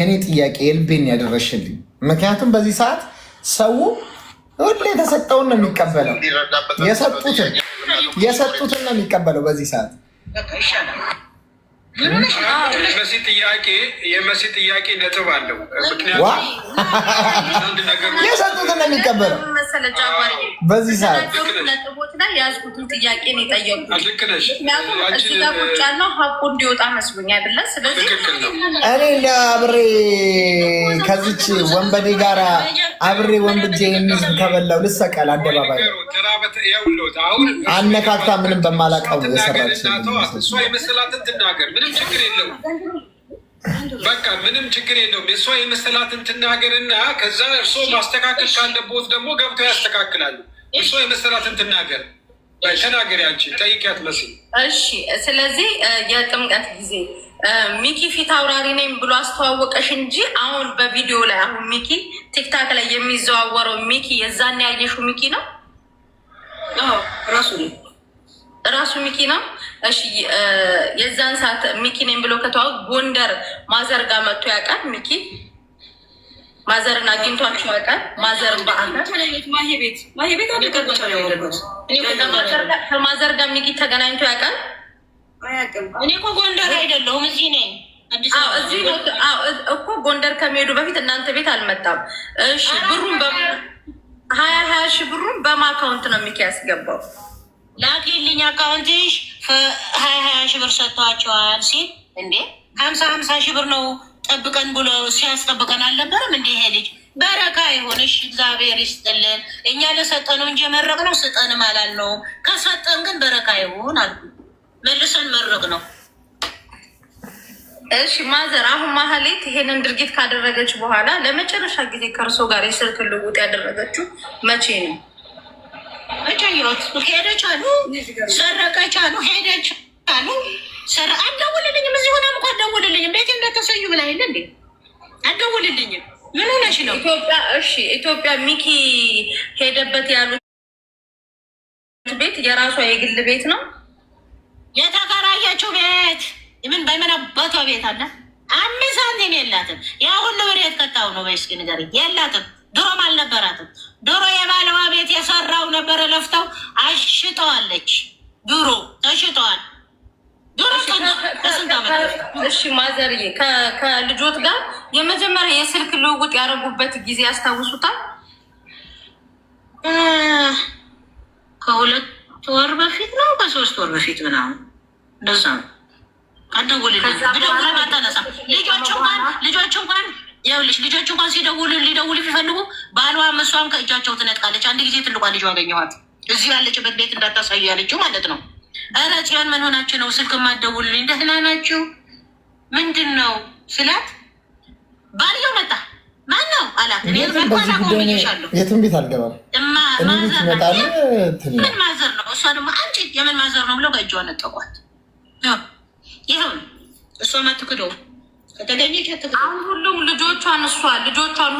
እኔ ጥያቄ የልቤን ያደረሽልኝ። ምክንያቱም በዚህ ሰዓት ሰው ሁሌ የተሰጠውን ነው የሚቀበለው፣ የሰጡትን ነው የሚቀበለው በዚህ ሰዓት። የመሲ ጥያቄ ነጥብ አለው። የሰጡትን ነው የሚቀበለው በዚህ ሰዓት። ነጥቦች ላይ ያዝኩትን ጥያቄ ነው የጠየቁት። ምክንያቱም እዚህ ጋር ቁጭ ያለው ሀቁ እንዲወጣ መስሎኝ አይደለ? ስለዚህ እኔ ለአብሬ ከዚች ወንበዴ ጋር አብሬ ወንብጄ የሚዝ ከበላው ልሰቀል አደባባይ አነካክታ ምንም በማላውቀው የሰራች እሷ የመሰላትን ትናገር፣ ምንም ችግር የለውም። በቃ ምንም ችግር የለውም። የእሷ የመሰላትን ትናገርና ከዛ እርሶ ማስተካከል ካለቦት ደግሞ ገብተው ያስተካክላሉ። እርሶ የመሰላትን ትናገር። ተናገሪ አንቺ ጠይቂያት መስል። እሺ፣ ስለዚህ የጥምቀት ጊዜ ሚኪ ፊት አውራሪ ነኝ ብሎ አስተዋወቀሽ እንጂ አሁን በቪዲዮ ላይ አሁን ሚኪ ቲክታክ ላይ የሚዘዋወረው ሚኪ የዛን ያየሽው ሚኪ ነው? ራሱ ሚኪ ነው። እሺ፣ የዛን ሰዓት ሚኪ ነኝ ብሎ ከተዋወቅ ጎንደር ማዘር ጋር መጥቶ ያውቃል? ሚኪ ማዘርን አግኝቷቸው ያውቃል? ማዘርን ከማዘር ጋር ሚኪ ተገናኝቶ ያውቃል? እኔ እኮ ጎንደር አይደለሁም እዚህ ነኝ። እዚህ እኮ ጎንደር ከሚሄዱ በፊት እናንተ ቤት አልመጣም። እሺ፣ ብሩን ሀያ ሺህ ብሩን በማካውንት ነው ሚኪ ያስገባው። ላኪልኝ አካውንትሽ 20 ሺህ ብር ሰጥተዋቸዋል ሲል እንዴ 50 ሺህ ብር ነው ጠብቀን ብሎ ሲያስጠብቀን አልነበረም እንዴ? ይሄ ልጅ በረካ ይሆንሽ፣ እግዚአብሔር ይስጥልን። እኛ ለሰጠነው እንጂ የመረቅነው ስጠንም አላልነውም። ከሰጠን ግን በረካ ይሆን አልኩ። መልሰን መረቅ ነው። እሺ ማዘር፣ አሁን ማህሌት ይሄንን ድርጊት ካደረገች በኋላ ለመጨረሻ ጊዜ ከእርሶ ጋር የስልክ ልውውጥ ያደረገችው መቼ ነው? ሄደች አሉ፣ ሰረቀች አሉ፣ ሄደች አሉ። አልደውልልኝም፣ እዚህ ሆናም እኮ አልደውልልኝም። ቤቴ እንደተሰዩ ብላ የለ እንዴ? አልደውልልኝም። ምን ሆነሽ ነው? ኢትዮጵያ ሚኪ ሄደበት ያሉት ቤት የራሷ የግል ቤት ነው የተከራየችው ቤት። ምን በምን አባቷ ቤት አለ? 5 ሳንቲም የላትም። ያ ሁሉ ብሬት ከታው ነው። በስኪ ንገሪ። የላትም፣ ድሮም አልነበራትም። ድሮ የባለዋ ቤት የሰራው ነበረ፣ ለፍተው አሽጠዋለች። ድሮ ተሽጠዋል። ድሮ ከስንት ዓመት። እሺ ማዘርዬ፣ ከልጆት ጋር የመጀመሪያ የስልክ ልውውጥ ያደረጉበት ጊዜ ያስታውሱታል? ከ2 ወር በፊት ነው፣ ከ3 ወር በፊት ምናምን እንደዛ ነው። አደውልልኝ ብደውል አታነሳም። ልጆች እንኳን ይኸውልሽ፣ ልጆች እንኳን ሊደውሉ ቢፈልጉ ባሏም እሷም ከእጃቸው ትነጥቃለች። አንድ ጊዜ ትልቋ ልጇ አገኘኋት፣ እዚህ ያለችበት ቤት እንዳታሳዩ ያለችው ማለት ነው። ኧረ ጽዮን ምን ሆናችሁ ነው ስልክ የማትደውሉልኝ? ደህና ናችሁ? ምንድን ነው ስላት ባልየው መጣ። ማን ነው አላት። የትም ቤት አልገባም። ምን ማዘር ነው? እሷ ደግሞ አንቺ የምን ማዘር ነው ብለው ከእጇ ነጠቋት። ይኸው እሷ ማትክደው ከተገኘች አሁን ሁሉም ልጆቿን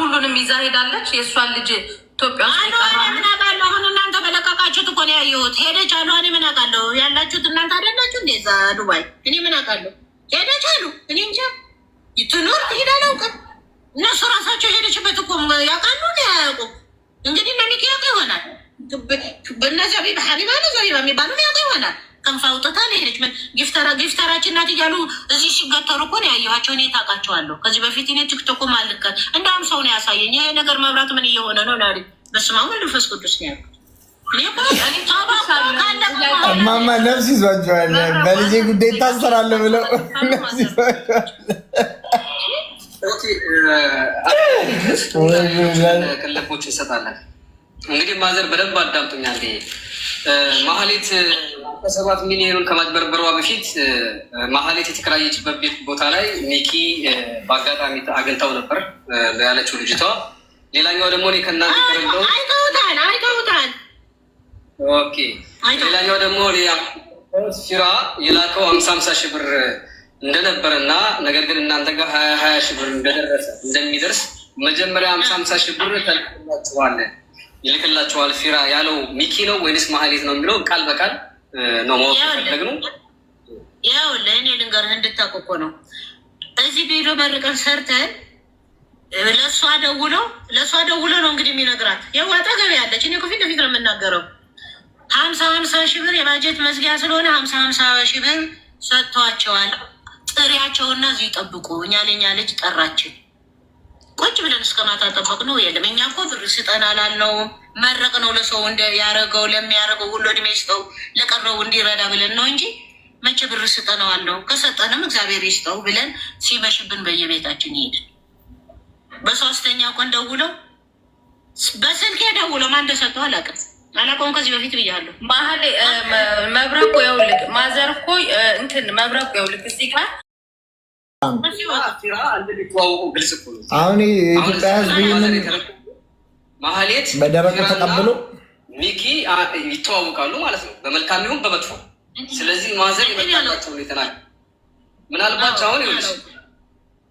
ሁሉንም ይዛ ሄዳለች። የእሷን ልጅ ኢትዮጵያ ውስጥ ምን አውቃለሁ። አሁን እናንተ በለቀቃችሁት እኮ ነው ያየሁት። ሄደች አሉ። እኔ ምን አውቃለሁ? ያላችሁት እናንተ አይደላችሁ እንደ እዛ ዱባይ። እኔ ምን አውቃለሁ? ሄደች አሉ። እኔ እንጃ ትኖር ትሄድ አላውቅም። እነሱ ራሳቸው ሄደችበት እኮ ያውቃሉ። አያውቁም እንግዲህ ሚኪ ያውቅ ይሆናል። በነዚያ ሀቢባ ዘቢባ የሚባሉ ያውቅ ይሆናል። ከንፋ አውጥታ ሄደች። ምን ጊፍተራችን ናት እያሉ እዚህ ሲገተሩ እኮ ነው ያየኋቸው። እኔ ታውቃቸዋለሁ። ከዚህ በፊት እኔ ቲክቶክ ማልከት እንደውም ሰው ነው ያሳየኝ። ይሄ ነገር መብራት ምን እየሆነ ነው ናሪ? በስመ አብ ወወልድ ወመንፈስ ቅዱስ ነው ያልኩት። እማማ ነፍስ ይዟቸዋል። በልጄ ጉዳይ ታሰራለ ብለው ነፍስ ይዟቸዋል። ቅልቦች እንሰጣለን። እንግዲህ ማዘር በደንብ አዳምጡኛል። ማህሌት 7 ሚሊዮኑን ከማጭበርበሯ በፊት ማህሌት የተከራየችበት ቤት ቦታ ላይ ሚኪ በአጋጣሚ አግኝታው ነበር ያለችው ልጅቷ። ሌላኛው ደግሞ እኔ ከእናንተ ተረዳው አይተውታል። ኦኬ። ሌላኛው ደግሞ ፊራ የላከው 50 ሺህ ብር እንደነበረ እና ነገር ግን እናንተ ጋር 20 ሺህ ብር እንደሚደርስ መጀመሪያ 50 ሺህ ብር ተልክላችኋል ይልክላችኋል ፊራ ያለው ሚኪ ነው ወይንስ ማህሌት ነው የሚለው ቃል በቃል ነው ማወቅ ፈለግነው። ያው ለእኔ ልንገርህ እንድታውቅ እኮ ነው። እዚህ ቪዲዮ መርቀን ሰርተን ለእሷ ደውሎ ነው እንግዲህ የሚነግራት። ያው አጠገብ ያለች እኔ ፊት ለፊት ነው የምናገረው። 50 ሺህ ብር የባጀት መዝጊያ ስለሆነ 50 ሺህ ብር ሰጥቷቸዋል። ጥሪያቸውና እዚህ ይጠብቁ። እኛ ለኛ ልጅ ጠራችን። ቁጭ ብለን እስከ ማታ ጠበቅ ነው። የለም እኛ እኮ ብር ስጠን አላልነውም። መረቅ ነው ለሰው ያረገው ለሚያረገው ሁሉ እድሜ ይስጠው ለቀረው እንዲረዳ ብለን ነው እንጂ መቼ ብር ስጠነው አለው። ከሰጠንም እግዚአብሔር ይስጠው ብለን ሲመሽብን በየቤታችን ይሄድን። በ3ኛ ቀን ደውለው በስልክ ደውለው ማን እንደሰጠው አላውቀውም። ከዚህ በፊት ብያለሁ። መሀል መብረቁ ይኸውልህ ማዘር እኮ እንትን መብረቁ ይኸውልህ እዚህ ጋር አሁን የኢትዮጵያ ሕዝብ ይህንን ማህሌት በደረቁ ተቀብሎ ሚኪ ይተዋወቃሉ ማለት ነው፣ በመልካም ይሁን በመጥፎ። ስለዚህ ማዘር ይመጣላቸው የተናገ ምናልባት አሁን ይኸውልሽ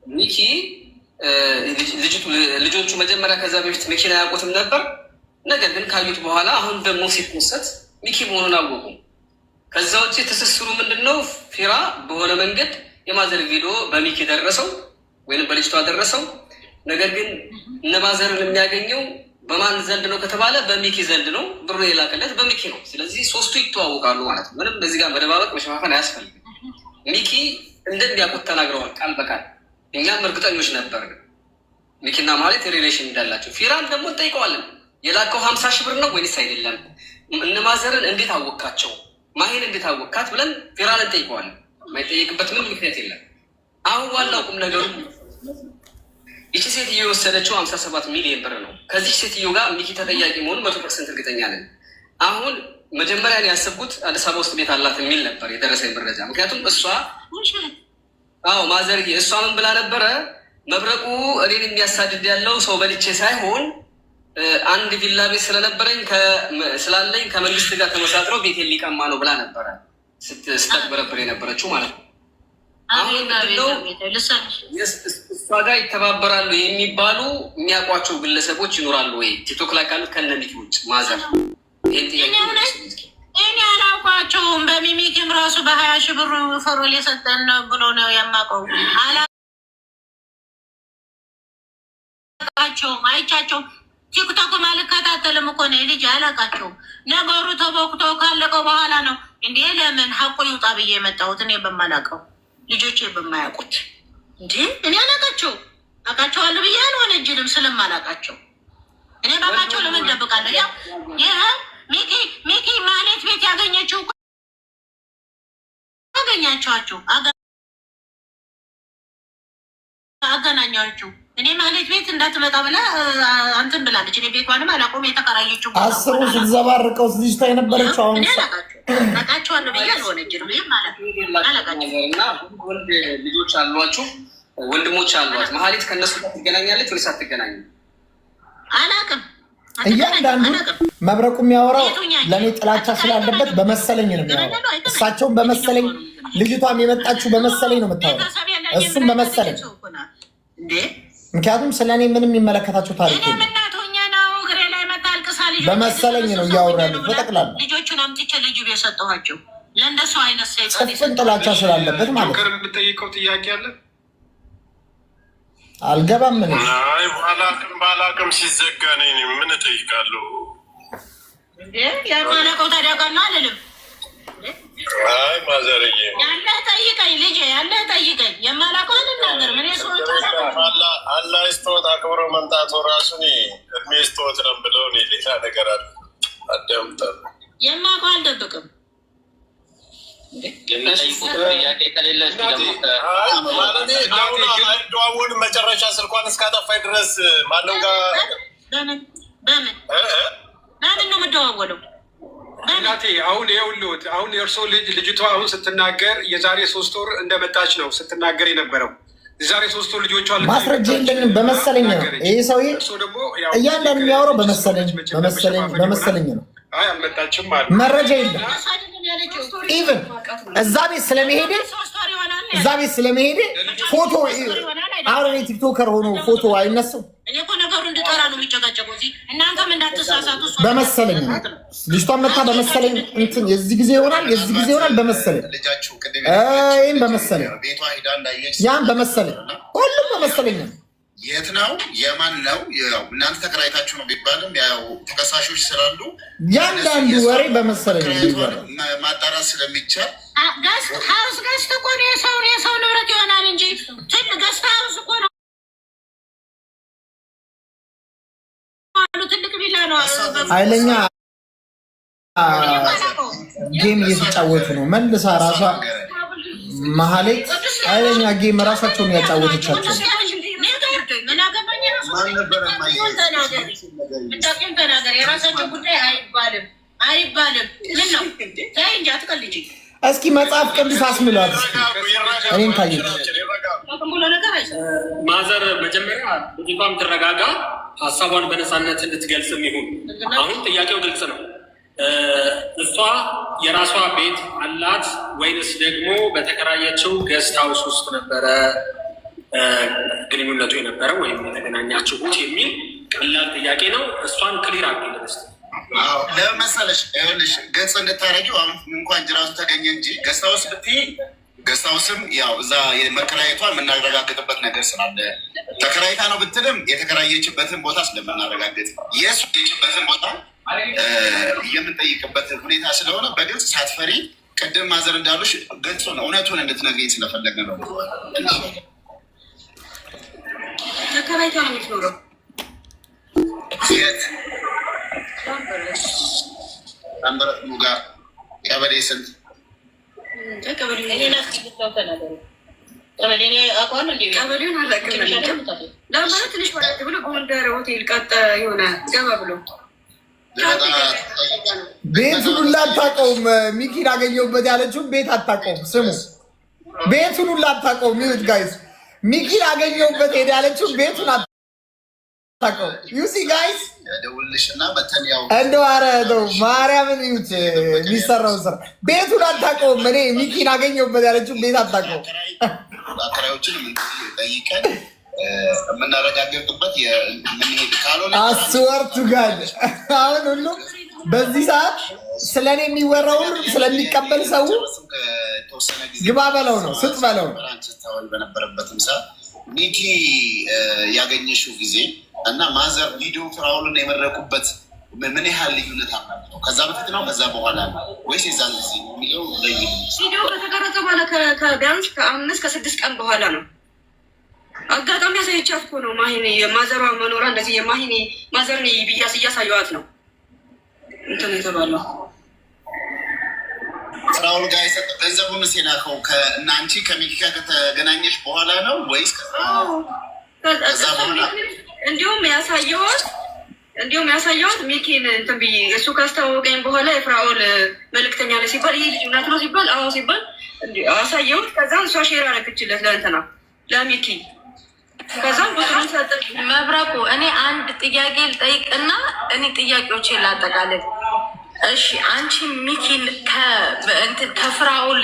ሚኪ ልጆቹ መጀመሪያ ከዛ በፊት ሚኪን አያውቁትም ነበር። ነገር ግን ካዩት በኋላ አሁን ደግሞ ሲፖሰት ሚኪ መሆኑን አወቁ። ከዛ ውጭ ትስስሩ ምንድን ነው? ፊራ በሆነ መንገድ የማዘር ቪዲዮ በሚኪ ደረሰው ወይም በልጅቷ ደረሰው። ነገር ግን እነ ማዘርን የሚያገኘው በማን ዘንድ ነው ከተባለ በሚኪ ዘንድ ነው። ብሩ የላከለት በሚኪ ነው። ስለዚህ ሶስቱ ይተዋወቃሉ ማለት ነው። ምንም በዚህ ጋር መደባበቅ መሸፋፈን አያስፈልግም። ሚኪ እንደሚያውቁት ተናግረዋል ቃል በቃል። እኛም እርግጠኞች ነበር ሚኪና ማለት ሪሌሽን እንዳላቸው። ፊራን ደግሞ እንጠይቀዋለን የላከው 50 ሺህ ብር ነው ወይስ አይደለም? እነ ማዘርን እንዴት አወቃቸው? ማሂን እንዴት አወቃት ብለን ፊራን እንጠይቀዋለን። የማይጠየቅበት ምን ምክንያት የለም። አሁን ዋናው ቁም ነገሩ ይቺ ሴትዮ የወሰደችው 57 ሚሊዮን ብር ነው። ከዚህ ሴትዮ ጋር ሚኪ ተጠያቂ መሆኑ 100% እርግጠኛ ነን። አሁን መጀመሪያ ያሰብኩት አዲስ አበባ ውስጥ ቤት አላት የሚል ነበር የደረሰኝ መረጃ። ምክንያቱም እሷ ማዘር እሷ ምን ብላ ነበረ? መብረቁ እኔን የሚያሳድድ ያለው ሰው በልቼ ሳይሆን አንድ ቪላ ቤት ስላለኝ ከመንግስት ጋር ተመሳጥረው ቤት ሊቀማ ነው ብላ ነበረ ስትበረብር የነበረችው ማለት ነው። አሁን ምንድነው እሷ ጋር ይተባበራሉ የሚባሉ የሚያውቋቸው ግለሰቦች ይኖራሉ ወይ? ቲክቶክ ላይ ካሉት ከነ ሚኪ ውጭ ማዘር እኔ አላውቃቸውም። በሚሚክም ራሱ በ20 ሺህ ብር ፈሮል የሰጠን ብሎ ነው የማውቀው። አላውቃቸውም፣ አይቻቸውም። ቲክቶክ አልከታተልም እኮ ነው ልጅ አላውቃቸውም። ነገሩ ተቦክቶ ካለቀው በኋላ ነው እንዴ ለምን ሀቁ ይውጣ ብዬ የመጣሁት እኔ በማላውቀው ልጆቼ በማያውቁት እንዴ እኔ አላውቃቸው። አውቃቸዋለሁ ብዬ አልሆነ እጅልም ስለማላውቃቸው እኔ ባቃቸው ለምን ደብቃለሁ? ያው ይሄ ሚኪ ማለት ቤት ያገኘችው አገኛቸዋቸው አገናኛቸው። እኔ ማለት ቤት እንዳትመጣ ብላ አንተን ብላለች። እኔ ቤቷንም አላውቀውም። የተከራየችው አስሩ ስትዘባርቀው ልጅቷ የነበረችው አሁን አውቃቸዋለሁ ብዬ አልሆነ እጅልም ይሄ ማለት አላውቃቸው። እና ወንድ ልጆች አሏችሁ ወንድሞች አሏት። መሀሌት ከእነሱ ጋር ትገናኛለች ወይስ አትገናኝም? አላውቅም። እያንዳንዱ መብረቁ የሚያወራው ለእኔ ጥላቻ ስላለበት በመሰለኝ ነው የሚያወራው። እሳቸውን በመሰለኝ ልጅቷም የመጣችሁ በመሰለኝ ነው የምታወራው፣ እሱም በመሰለኝ። ምክንያቱም ስለ እኔ ምንም የሚመለከታቸው ታሪክ በመሰለኝ ነው እያወሩ ያሉት። በጠቅላላ ልጆቹን አምጥቼ ልጁ የሰጠኋቸው ለእንደሱ አይነት ጽፍን ጥላቻ ስላለበት ማለት ነው። የምጠይቀው ጥያቄ አለ አልገባም። ምን ባላቅም ሲዘጋ ነኝ ምን እጠይቃለሁ? ያለቀው ታዲያቃና አልልም። አይ ማዘርዬ ያለህ ጠይቀኝ ልጄ፣ ያለህ ጠይቀኝ። የማላውቀውን እናገር። ምን ሰዎች አላህ ስተወት አክብሮ መምጣቱ ራሱን እድሜ ስተወት ነው ብለው ሌላ ነገር አለ አዳምጠ የማውቀው አልደብቅም። ደዋውን መጨረሻ ስልኳን እስካጠፋኝ ድረስ ማነው ጋር በምን ነው የምደዋወለው? እናቴ አሁን ይኸውልዎት፣ አሁን የእርስዎ ልጅቷ አሁን ስትናገር የዛሬ 3 ወር እንደመጣች ነው ስትናገር የነበረው። የዛሬ 3 ወር ልጆቿ ማስረጃ የለንም በመሰለኝ ነው። ይሄ ሰውዬ እያንዳንዱ የሚያወራው በመሰለኝ ነው። አይ አልመጣችም ማለት መረጃ የለም። ኢቨን እዛ ቤት ስለመሄድ ፎቶ አሁን ቲክቶከር ሆኖ ፎቶ አይነሱም። በመሰለኝ ነው ልጅቷን መታ በመሰለኝ እንትን የዚህ ጊዜ ይሆናል በመሰለኝ ይህም በመሰለኝ ያን በመሰለኝ ሁሉም በመሰለኝ ነው። የት ነው የማን ነው? እናንተ ተከራይታችሁ ነው ቢባልም ያው ተከሳሾች ስላሉ ያንዳንዱ ወሬ በመሰለኝ ማጣራት ስለሚቻል ሀውስ ገዝተህ እኮ ነው የሰው ንብረት ይሆናል እንጂ ገዝተህ ሀውስ እኮ ነው ትልቅ ቢላ ነው። ኃይለኛ ጌም እየተጫወቱ ነው። መልሳ ራሷ መሀሌት ኃይለኛ ጌም ራሳቸውን ያጫወተቻቸው የራሳቸው ጉዳይ አይባልም። ምን ነው ተይ እንጂ አትቀልጂ። እስኪ መጽሐፍ ቅዱስ አስምሏት። እኔም ታየ ማዘር መጀመሪያ ልጅቷም ትረጋጋ፣ ሀሳቧን በነፃነት እንድትገልጽ ይሁን። አሁን ጥያቄው ግልጽ ነው። እሷ የራሷ ቤት አላት ወይንስ ደግሞ በተከራየችው ገስት ሀውስ ውስጥ ነበረ ግንኙነቱ የነበረ ወይም የተገናኛችሁት የሚል ቀላል ጥያቄ ነው። እሷን ክሊር አድርጊልኝ። ለምን መሰለሽ ይኸውልሽ ገጽ እንድታረጊው አሁን እንኳን ጅራቱ ተገኘ እንጂ ገስት ሀውስ ብትይ ገስት ሀውስም ያው እዛ የመከራየቷን የምናረጋግጥበት ነገር ስላለ ተከራይታ ነው ብትልም የተከራየችበትን ቦታ ስለምናረጋግጥ የሱበትን ቦታ የምንጠይቅበት ሁኔታ ስለሆነ በግልጽ ሳትፈሪ ቅድም ማዘር እንዳሉሽ ገጹን እውነቱን እንድትነግሪኝ ስለፈለገ ነው። ተከራይታ ነው የምትኖረው? የት አንበረት ሙጋ ቀበሌ ስንት? ቀበሌውን አላውቅም። ለማለት ትንሽ ወረድ ብሎ ጎንደር ሆቴል ቀጥ የሆነ ገባ ብሎ ቤቱን ሁላ አታውቀውም። ሚኪን አገኘሁበት ያለችውን ቤት አታውቀውም። ስሙ ቤቱን ሁላ አታውቀውም። ሚዩት ጋይስ ሚኪን አገኘሁበት ሄድ ያለችውን ቤቱን አታውቀውም። ዩሲ ጋይስ እንደው ኧረ እንደው ማርያምን ይዩት የሚሰራውን ስራ። ቤቱን አታውቀውም። እኔ ሚኪን አገኘሁበት ያለችውን ቤት አታውቀውም። አከራዮችን ጠይቀን የምናረጋግጥበት የምንሄድ ካልሆነ አስወርቱ ጋር አሁን ሁሉ በዚህ ሰዓት ስለ እኔ የሚወራው ሁሉ ስለሚቀበል ሰው ግባ በለው ነው ስጥ በለው ነው። በነበረበትም ሰዓት ሚኪ ያገኘሽው ጊዜ እና ማዘር ቪዲዮ ፍራውልን የመረቁበት ምን ያህል ልዩነት አላቸው? ከዛ በፊት ነው ከዛ በኋላ ነው ወይስ የዛን ጊዜ የሚለው ቪዲዮ ከተቀረጸ በኋላ ቢያንስ ከ5 ከ6 ቀን በኋላ ነው። አጋጣሚ ያሳየቻት እኮ ነው ማሂኔ የማዘሯ መኖራ እንደዚህ የማሂኔ ማዘርን ብያስ እያሳየዋት ነው እንትን የተባለው። ፍራውል ጋር የሰጠው ገንዘቡን የላከው እና አንቺ ከሚኪ ጋር ከተገናኘሽ በኋላ ነው ወይስ ከዛ በኋላ? እንዲሁም ያሳየዋት ሚኪን እንትን ብዬ እሱ ካስተዋወቀኝ በኋላ የፍራኦል መልእክተኛ ነው ሲባል ይሄ ልጅ እውነት ነው ሲባል አዎ ሲባል አሳየሁት። ከዛ እሷ ሼር አደረገችለት ለእንትና ለሚኪ። ከዛ መብረቁ እኔ አንድ ጥያቄ ልጠይቅና እኔ ጥያቄዎች ላጠቃልል። እሺ አንቺ ሚኪን ከፍራኦል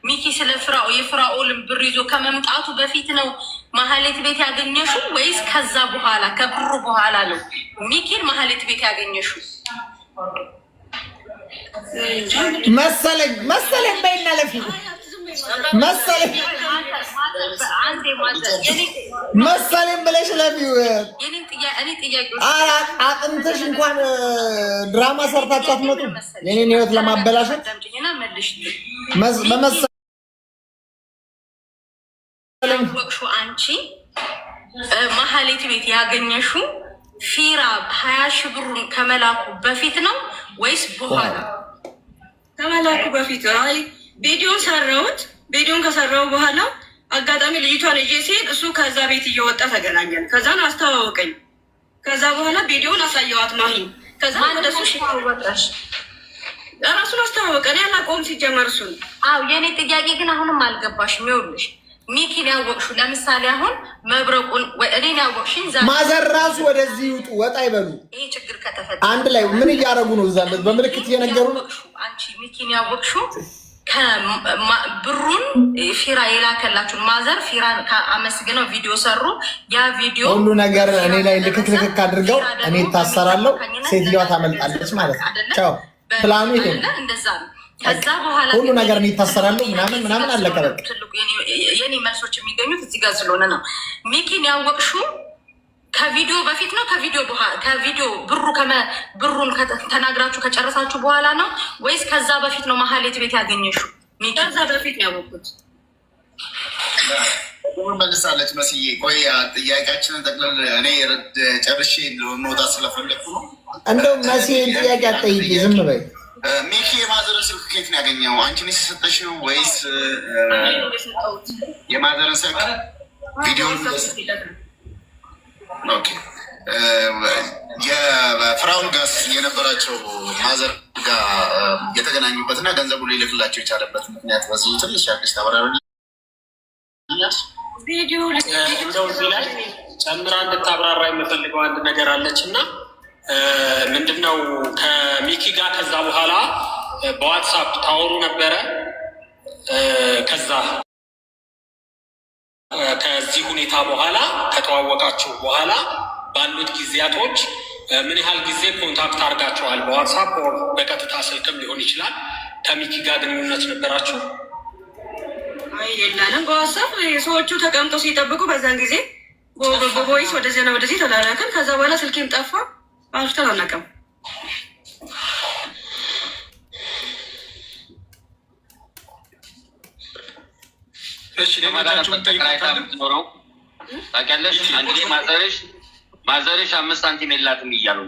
ሚኪ ስለ የፍራኦልን ብር ይዞ ከመምጣቱ በፊት ነው ማህሌት ቤት ያገኘሽው ወይስ ከዛ በኋላ ከብሩ በኋላ ነው ሚኪን ማህሌት ቤት ያገኘሽው? መሰለኝ በይና ለፊ መሰለኝ ብለሽ ለፊው አጥንተሽ እንኳን ድራማ ሰርታችሁ አትመጡም የኔን ህይወት ለማበላሸት ያወቅሽው አንቺ ማህሌት ቤት ያገኘሽው ፊራ 20 ሺህ ብሩን ከመላኩ በፊት ነው ወይስ በኋላ? ከመላኩ በፊት። አይ ቪዲዮን ሰራሁት። ቪዲዮን ከሰራው በኋላ አጋጣሚ ልጅቷን ይዤ ሲሄድ እሱ ከዛ ቤት እየወጣ ተገናኘን። ከዛን አስተዋወቀኝ። ከዛ በኋላ ቪዲዮን አሳየዋት ማሂ። ከዛ ወደሱ ሽወጣሽ ራሱን አስተዋወቀ። እኔ አላውቀውም ሲጀመር እሱን። አዎ የኔ ጥያቄ ግን አሁንም አልገባሽም። ይኸውልሽ ሚኪን ያወቅሽው ለምሳሌ አሁን መብረቁን እኔን ያወቅሽኝ ማዘር ራሱ ወደዚህ ይውጡ ወጣ ይበሉ። ይሄ ችግር ከተፈጠረ አንድ ላይ ምን እያደረጉ ነው? እዛ በምልክት እየነገሩ ነው። አንቺ ሚኪን ያወቅሽው ብሩን ፊራ የላከላችሁን ማዘር ፊራን አመስግነው ቪዲዮ ሰሩ። ያ ቪዲዮ ሁሉ ነገር እኔ ላይ ልክክ አድርገው እኔ ታሰራለሁ፣ ሴትዮዋ ታመልጣለች ማለት ነው። ቻው ፕላኑ ይሄ እንደዛ ነው። ከዛ በኋላ ሁሉ ነገር እኔ ታሰራለሁ ምናምን አለቀ። በቃ የኔ መልሶች የሚገኙት እዚህ ጋር ስለሆነ ነው። ሚኪን ያወቅሽው ከቪዲዮ በፊት ነው ከቪዲዮ በኋላ? ከቪዲዮ ብሩን ተናግራችሁ ከጨረሳችሁ በኋላ ነው ወይስ ከዛ በፊት ነው? ማህሌት ቤት ያገኘሽው? ከዛ በፊት ነው ያወቅሁት። መልሳለች መስዬ። ቆይ ጥያቄያችንን ጠቅለል እኔ ጨርሼ መውጣት ስለፈለግኩ ነው። እንደው መሲን ጥያቄ አትጠይቂ፣ ዝም በይ። ሚኪ የማዘርን ስልክ ከየት ነው ያገኘው? አንቺ ነሽ የሰጠሽው ወይስ የማዘርን ስልክ ቪዲዮ? ኦኬ የፍራውን ጋስ የነበራቸው ማዘር ጋር የተገናኙበት እና ገንዘቡ ሊልክላቸው የቻለበት ምክንያት በዚህ ትንሽ ያግሽ ተበራሪ እንደው እዚህ ላይ ጨምራ እንድታብራራ የምፈልገው አንድ ነገር አለች እና ምንድነው ከሚኪ ጋር ከዛ በኋላ በዋትሳፕ ታወሩ ነበረ። ከዚህ ሁኔታ በኋላ ከተዋወቃችሁ በኋላ ባሉት ጊዜያቶች ምን ያህል ጊዜ ኮንታክት አድርጋችኋል? በዋትሳፕ በቀጥታ ስልክም ሊሆን ይችላል። ከሚኪ ጋር ግንኙነት ነበራችሁ? የለንም። በዋትሳፕ ሰዎቹ ተቀምጦ ሲጠብቁ በዛን ጊዜ በቮይስ ወደዚያና ወደዚህ ተላላክን። ከዛ በኋላ ስልኬም ጠፋ። አውርተን አናውቅም። የምትኖረው ታውቂያለሽ። እንግዲህ ማዘርሽ 5 ሳንቲም የላትም እያሉ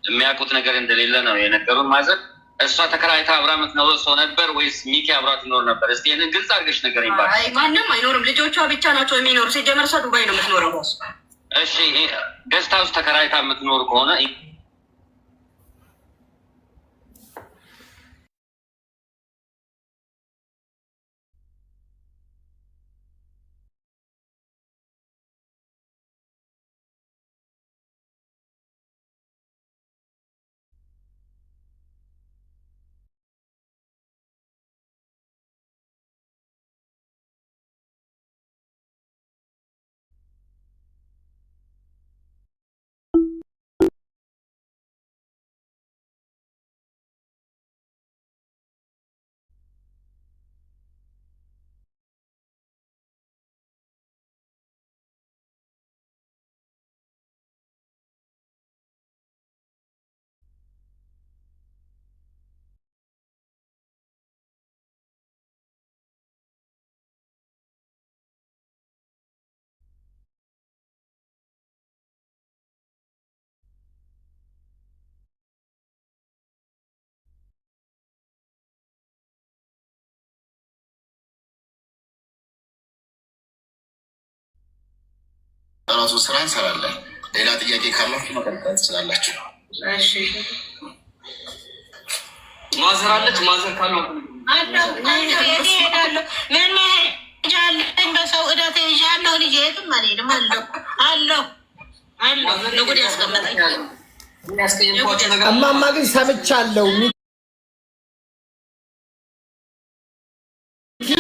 የሚያውቁት ነገር እንደሌለ ነው የነገሩን። ማዘር እሷ ተከራይታ አብራ የምትኖረው ሰው ነበር ወይስ ሚኪ አብራት ይኖር ነበር? እስኪ ይህንን ግልጽ አድርገሽ ነገር ይባል። ማንም አይኖርም፣ ልጆቿ ብቻ ናቸው የሚኖሩ። ሲጀመር እሷ ዱባይ ነው የምትኖረው። እሺ ገስት ሃውስ ተከራይታ የምትኖር ከሆነ ራሱ ስራ እንሰራለን። ሌላ ጥያቄ ካላችሁ መቀጠል ትችላላችሁ። ማዘር አለች። ማዘር ካለ ሄዳለሁ። ምን መሄጃ አለኝ? በሰው እዳ ተይዣለሁ። ልጅ የትም አልሄድም። አለሁ ለጉድ ያስቀመጠኝ። እማማ ግን ሰምቻለሁ።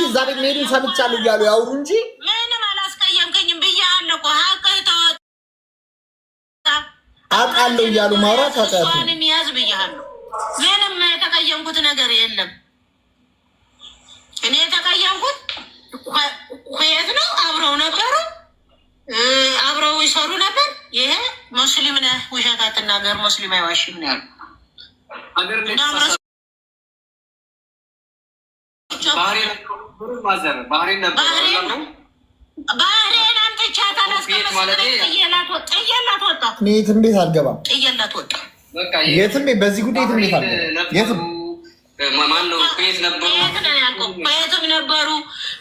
እዛ ቤት መሄዱን ሰምቻለሁ እያሉ ያውሩ እንጂ ምንም አላስቀየምከኝም ብያለሁ እኮ። አውቃለሁ እያሉ ማውራት አውቃለሁ። እሷንም ያዝ ብያለሁ። ምንም የተቀየምኩት ነገር የለም። እኔ የተቀየምኩት ኩዌት ነው። አብረው ነበሩ፣ አብረው ይሰሩ ነበር። ይሄ ሙስሊም ነህ ውሸት አትናገር፣ ሙስሊም አይዋሽም ነው ያሉ። ባህሬን ነበር። ባህሬን አምጥቻት አላስቀመጥኩት። ጥየላት ወጣ። እኔ የትም ቤት አልገባም። ጥየላት ወጣ። የትም ቤት በዚህ ጉዳይ የትም ቤት አልገባም። የትም ማነው? ኩዌት ነበሩ። ኩዌትም ነበሩ።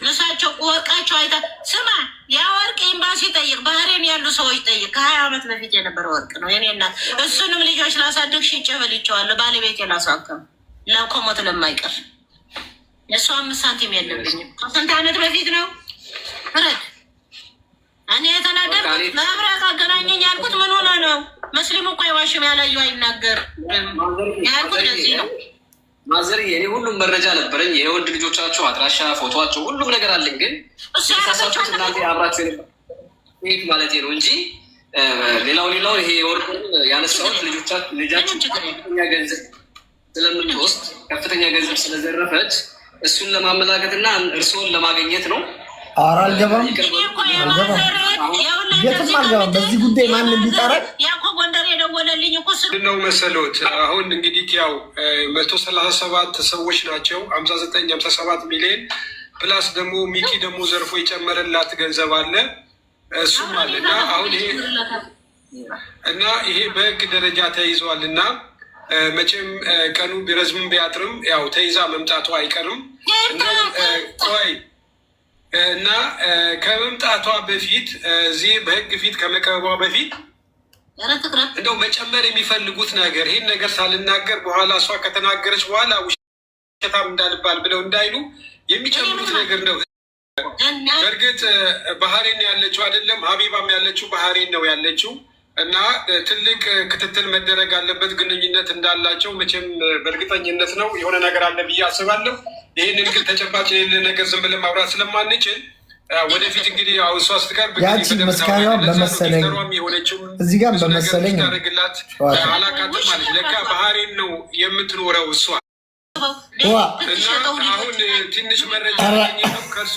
ልሳቸው ወርቃቸው አይታ ስማ፣ ያ ወርቅ ኤምባሲ ጠይቅ፣ ባህሬን ያሉ ሰዎች ጠይቅ። ከ20 ዓመት በፊት የነበረ ወርቅ ነው የኔ እናት። እሱንም ልጆች ላሳድግ ሽጬ በልቼዋለሁ። ባለቤቴ ላሳከም ለኮሞት ለማይቀር የእሱ 5 ሳንቲም የለብኝም። ከስንት ዓመት በፊት ነው ፍረድ። እኔ የተናደድኩት መብራት አገናኘኝ ያልኩት ምን ሆነ ነው? መስሊሙ እኮ አይዋሽም፣ ያላየው አይናገር ያልኩት ለዚህ ነው። ማዘር እኔ ሁሉም መረጃ ነበረኝ። የወንድ ልጆቻቸው አድራሻ፣ ፎቶቸው፣ ሁሉም ነገር አለኝ። ግን ሳሳችሁት እናንተ አብራችሁ ቤት ማለት ነው እንጂ ሌላው ይሄ ወርቁ ያነሳሁት ልጃችን ከፍተኛ ገንዘብ ስለምትወስድ ከፍተኛ ገንዘብ ስለዘረፈች እሱን ለማመላከትና እርስዎን ለማግኘት ነው። ኧረ አልገባም የትም አልገባም። በዚህ ጉዳይ ማንም ቢጠራኝ ነው መሰሎት። አሁን እንግዲህ ያው 137 ሰዎች ናቸው 59-57 ሚሊዮን ፕላስ ደግሞ ሚኪ ደግሞ ዘርፎ የጨመረላት ገንዘብ አለ እሱም አለ እና አሁን ይሄ በህግ ደረጃ ተይዟል እና መቼም ቀኑ ቢረዝምም ቢያጥርም ያው ተይዛ መምጣቷ አይቀርም። ቆይ እና ከመምጣቷ በፊት እዚህ በህግ ፊት ከመቅረቧ በፊት እንደው መጨመር የሚፈልጉት ነገር ይህን ነገር ሳልናገር በኋላ እሷ ከተናገረች በኋላ ውሸታም እንዳልባል ብለው እንዳይሉ የሚጨምሩት ነገር ነው። በእርግጥ ባህሬን ያለችው አይደለም፣ ሀቢባም ያለችው ባህሬን ነው ያለችው እና ትልቅ ክትትል መደረግ አለበት። ግንኙነት እንዳላቸው መቼም በእርግጠኝነት ነው የሆነ ነገር አለ ብዬ አስባለሁ። ይህንን ግን ተጨባጭ የሌለ ነገር ዝም ብለን ማውራት ስለማንችል ወደፊት እንግዲህ እሷ ስትቀርብ ያቺ መስካሪዋ በመሰለኝ እዚህ ጋር በመሰለኝ ታደረግላት አላቃትም ማለት ለካ ባህሬን ነው የምትኖረው እሷ እና አሁን ትንሽ መረጃ ከእርሶ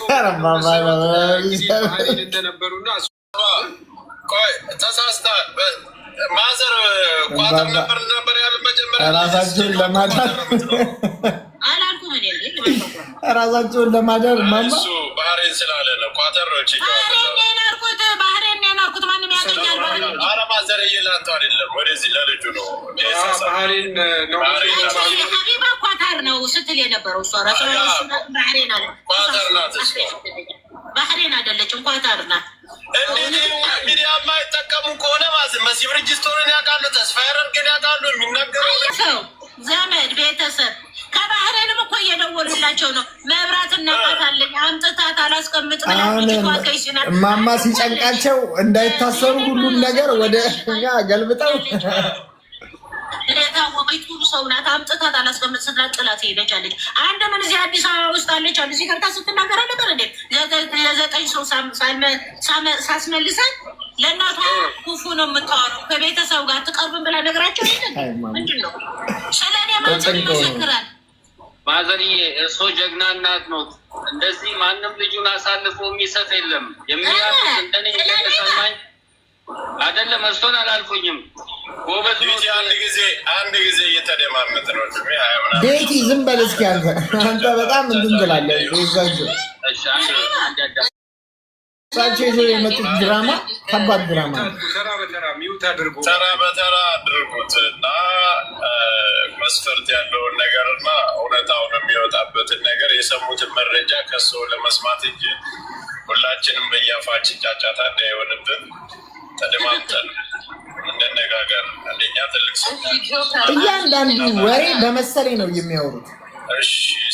ባህሬን እንደነበሩና ተሳስታል። ማዘር ቋጠር ነበር ያለ መጀመሪያ ራሳቸውን ለማዳር ራሳቸውን ለማዳር ማማ ባህሬን ስላለ ነው። ቋጠር ነው ኧረ ማዘር እየላንተው አይደለም ወደዚህ ለልጁ ነው። ባህሬን ነው ሀቢባ ቋጠር ነው ስትል የነበረው እሷ ራሱ ባህሬን አለ። ቋጠር ናት እሷ ባህሬን አይደለችም ቋጠር ናት። ሚዲያ የማይጠቀሙ ከሆነ መሲ ብርጅስቶንን ያውቃሉ፣ ተስፋ ያደርግን ያውቃሉ። የሚናገረው ሰው ዘመድ ቤተሰብ ከባህሬንም እኮ እየደወሉላቸው ነው። መብራት እናቃታለኝ አምጥታት አላስቀምጥ ማማ ሲጨንቃቸው እንዳይታሰሩ ሁሉም ነገር ወደ እኛ ገልብጠው የታወቀች ሁሉ ሰው ናት። አምጥታት አላስቀምጥ ስትላት ጥላት ሄደች አለች። አንድ ምን እዚህ አዲስ አበባ ውስጥ አለች አሉ። እዚህ ገብታ ስትናገር ነበር እንዴ ለ9 ሰው ሳስመልሳት ለእናቷ ክፉ ነው የምታወራው ከቤተሰብ ጋር ትቀርብን ብላ ነገራቸው ምንድን ነው? ስለኔ ማዘር ይመሰክራል። ማዘርዬ እርሶ ጀግና እናት ኖት። እንደዚህ ማንም ልጁን አሳልፎ የሚሰጥ የለም። የሚያውቁት እንደኔ እየተሰማኝ አይደለም። እርሶን አላልኩኝም። ጎበዝ አንድ ጊዜ እየተደማመጥ ነው። ቤቲ ዝም በል እስኪ አንተ በጣም እንትን ትላለህ። እሳቸው ይዘው የመጡት ድራማ ከባድ ድራማ ተራ በተራ አድርጉት እና መስፈርት ያለውን ነገር እና እውነታውን የሚወጣበትን ነገር የሰሙትን መረጃ ከሰው ለመስማት እንጂ ሁላችንም በያፋችን ጫጫታ እንዳይሆንብን ተደማምጠን እንደነጋገር። አንደኛ ትልቅ ሰው እያንዳንዱ ወሬ በመሰለኝ ነው የሚያወሩት።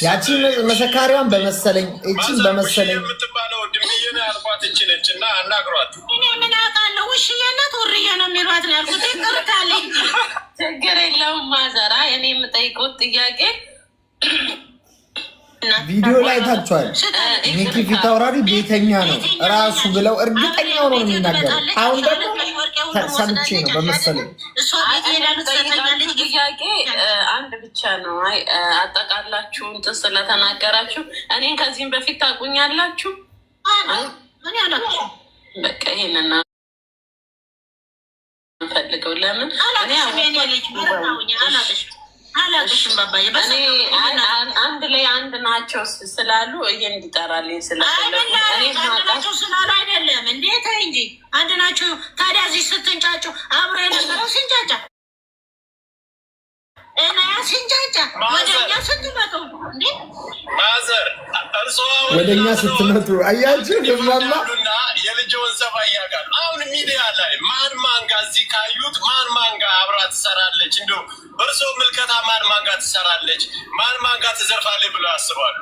ያቺን መሰካሪዋን በመሰለኝ እቺን በመሰለኝ የምትባለው ድምዬን ያልኳት እቺ ነች እና አናግሯት። እኔ ምን አውቃለሁ ውሽዬነት ወርዬ ነው የሚሏት ነው ያልኩት። ይቅርታልኝ ችግር የለውም ማዘራ። እኔ የምጠይቁት ጥያቄ ቪዲዮ ላይ ታችኋል። ሚኪ ፊት አውራሪ ቤተኛ ነው ራሱ ብለው እርግጠኛ ሆኖ ነው የሚናገሩ። አሁን ደግሞ ሰምቼ ነው በመሰለኝ። ጥያቄ አንድ ብቻ ነው። አይ አጠቃላችሁ እንትን ስለተናገራችሁ እኔን ከዚህም በፊት ታውቁኛላችሁ። ምን ያላችሁ በቃ ይሄንን ፈልገው ለምን አንድ ላይ አንድ ናቸው ስላሉ ይሄ እንዲጠራልኝ ስለፈለጉ ስላሉ አይደለም። እንዴት እንጂ አንድ ናቸው። ታዲያ እዚህ ስትንጫጩ አብሮ የነበረው ሲንጫጫ እና ያ ሲንጫጫ ወደኛ ስትመጡ እንዴ ማዘር ወደኛ ስትመጡ አያችሁ ደማማ የልጅውን ሰፋ ያጋል። አሁን ሚዲያ ላይ ማን ጋር እዚህ ካዩት ማን ጋር አብራ ትሰራለች? እንደው በእርሶ ምልከታ ማን ጋር ትሰራለች? ማን ጋር ትዘርፋለች ብለው ያስባሉ?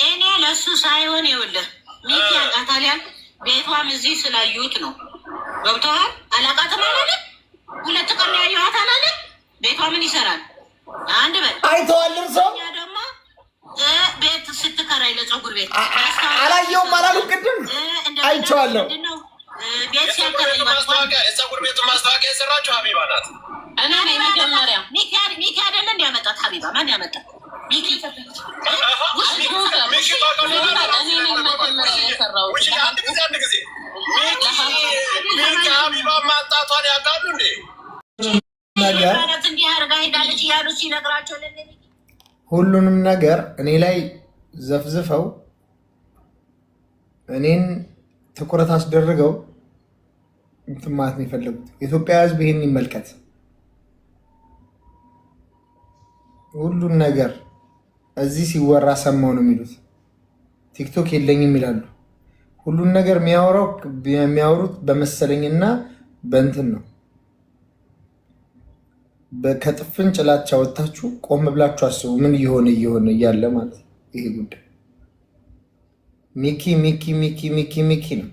እኔ ለሱ ሳይሆን ይኸውልህ ሚኪ ያውቃታል ያል ቤቷም እዚህ ስላዩት ነው። ገብቶሃል? አላውቃትም አላለም። ሁለት ቀን ያየኋት አላለም። ቤቷ ምን ይሰራል? አንድ በል አይተዋል። እርሶ ደግሞ ቤት ስትከራይ ለፀጉር ቤት አላየውም አላሉ። ቅድም አይቼዋለሁ። ቤት ሲያከራይ የፀጉር ቤቱ ማስታወቂያ የሰራችው ሀቢባ ናት። እኔ መጀመሪያ ሚኪ አይደለ እንዲያመጣት ሀቢባ ማን ያመጣት? ሚኪ የሰራሁት። አንድ ጊዜ ሚኪ ሀቢባ ማጣቷን ያውቃሉ እንዴ? ሁሉንም ነገር እኔ ላይ ዘፍዝፈው እኔን ትኩረት አስደርገው እንትን ማለት ነው የፈለጉት። የኢትዮጵያ ሕዝብ ይሄን ይመልከት። ሁሉን ነገር እዚህ ሲወራ ሰማው ነው የሚሉት። ቲክቶክ የለኝም ይላሉ። ሁሉን ነገር የሚያወሩት በመሰለኝና በእንትን ነው። ከጥፍን ጭላቻ ወጥታችሁ ቆም ብላችሁ አስቡ። ምን እየሆነ እያለ ማለት ነው ይሄ ጉዳይ። ሚኪ ሚኪ ሚኪ ሚኪ ሚኪ ነው።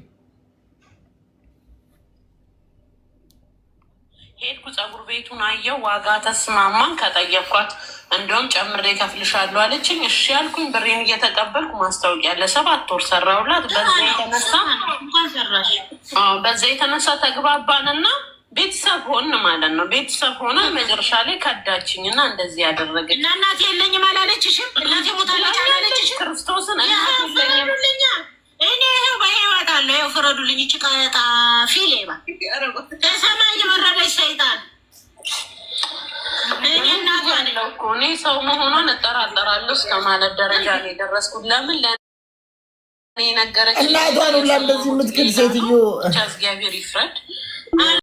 ሄድኩ ፀጉር ቤቱን አየው፣ ዋጋ ተስማማን። ከጠየኳት እንደውም ጨምሬ ከፍልሻለሁ አለችኝ። እሺ ያልኩኝ ብሬን እየተቀበልኩ ማስታወቂያ ለ7 ወር ሰራሁላት። በዛ የተነሳ ተግባባንና ቤተሰብ ሆን ማለት ነው። ቤተሰብ ሆነ መጨረሻ ላይ ከዳችኝ እና እንደዚህ ያደረገ እና እናቴ የለኝም አላለችሽም? እናቴ ሞታለች አላለችሽም? ክርስቶስን ፍረዱልኛ፣ እኔ ይኸው በህይወት አለሁ። ይኸው ፍረዱልኝ። ጭቃጣ ፊሌባ ከሰማይ የወረደች ሰይጣን እኔ ሰው መሆኗን እጠራጠራለሁ እስከ ማለት ደረጃ ነው የደረስኩት። ለምን ለእኔ ነገረች። እናቷን ሁላ እንደዚህ የምትክል ሴትዮ እግዚአብሔር ይፍረድ።